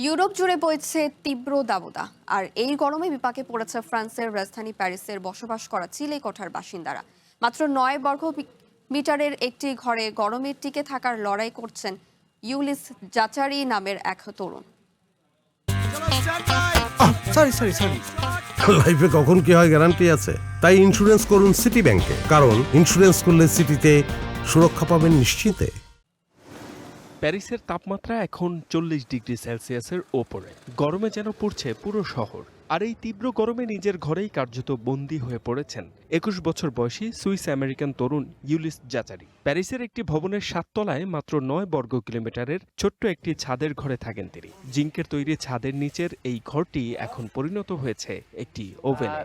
Europe জুড়ে বইছে তীব্র দাবদাহ, আর এই গরমে বিপাকে পড়েছে ফ্রান্সের রাজধানী প্যারিসের বসবাস করা চিলে কোঠার বাসিন্দারা। মাত্র 9 বর্গ মিটারের একটি ঘরে গরমে টিকে থাকার লড়াই করছেন ইউলিস জাচারি নামের এক তরুণ। সরি লাইফে কখন কি হয় গ্যারান্টি আছে, তাই ইন্স্যুরেন্স করুন সিটি ব্যাংকে, কারণ ইন্স্যুরেন্স করলে সিটিতে সুরক্ষা পাবেন নিশ্চিন্তে। প্যারিসের তাপমাত্রা এখন 40 ডিগ্রি সেলসিয়াসের ওপরে। গরমে যেন পড়ছে পুরো শহর। আর এই তীব্র গরমে নিজের ঘরেই কার্যত বন্দী হয়ে পড়েছেন 21 বছর বয়সী সুইস আমেরিকান তরুণ ইউলিস জাচারি। প্যারিসের একটি ভবনের 7 তলায় মাত্র 9 বর্গ কিলোমিটারের ছোট্ট একটি ছাদের ঘরে থাকেন তিনি। জিঙ্কের তৈরি ছাদের নিচের এই ঘরটি এখন পরিণত হয়েছে একটি ওভেনে।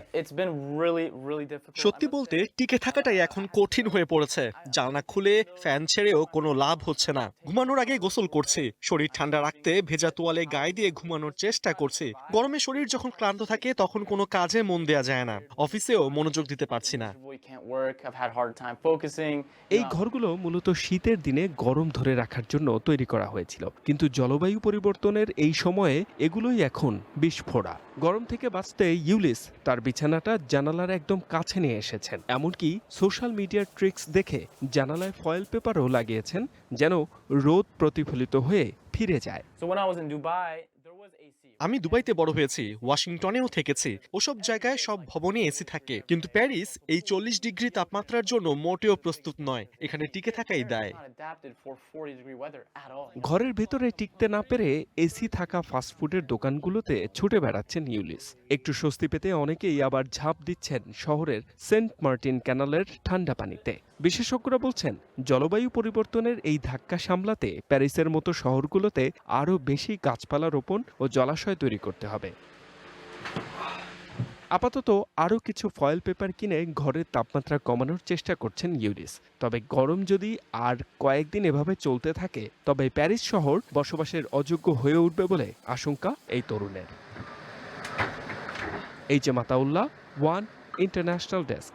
সত্যি বলতে টিকে থাকাটাই এখন কঠিন হয়ে পড়েছে। জানলা খুলে ফ্যান ছেড়েও কোনো লাভ হচ্ছে না। ঘুমানোর আগে গোসল করছি, শরীর ঠান্ডা রাখতে ভেজা তোয়ালে গায়ে দিয়ে ঘুমানোর চেষ্টা করছি। গরমে শরীর যখন ক্লান্ত থাকে তখন কোনো কাজে মন দেয়া যায় না, অফিসেও মনোযোগ দিতে পারছি না। এই ঘরগুলো মূলত শীতের দিনে গরম ধরে রাখার জন্য তৈরি করা হয়েছিল, কিন্তু জলবায়ু পরিবর্তনের এই সময়ে এগুলোই এখন বিস্ফোরা। গরম থেকে বাঁচতে ইউলিস তার বিছানাটা জানালার একদম কাছে নিয়ে এসেছেন। এমনকি সোশ্যাল মিডিয়ার ট্রিক্স দেখে জানালায় ফয়েল পেপারও লাগিয়েছেন, যেন রোদ প্রতিফলিত হয়ে ফিরে যায়। আমি দুবাইতে বড় হয়েছি, ওয়াশিংটনেও থেকেছি। ওসব জায়গায় সব ভবনে এসি থাকে, কিন্তু প্যারিস এই 40 ডিগ্রি তাপমাত্রার জন্য মোটেও প্রস্তুত নয়। এখানে টিকে থাকাই দায়। ঘরের ভেতরে টিকতে না পেরে এসি থাকা ফাস্টফুডের দোকানগুলোতে ছুটে বেড়াচ্ছেন ইউলিস। একটু স্বস্তি পেতে অনেকেই আবার ঝাঁপ দিচ্ছেন শহরের সেন্ট মার্টিন ক্যানালের ঠান্ডা পানিতে। বিশেষজ্ঞরা বলছেন, জলবায়ু পরিবর্তনের এই ধাক্কা সামলাতে প্যারিসের মতো শহরগুলোতে আরও বেশি গাছপালা রোপণ ও জলাশয় তৈরি করতে হবে। আপাতত আরও কিছু ফয়েল পেপার কিনে ঘরের তাপমাত্রা কমানোর চেষ্টা করছেন ইউলিস। তবে গরম যদি আর কয়েকদিন এভাবে চলতে থাকে, তবে প্যারিস শহর বসবাসের অযোগ্য হয়ে উঠবে বলে আশঙ্কা এই তরুণের। H M Ataullah, One International desk.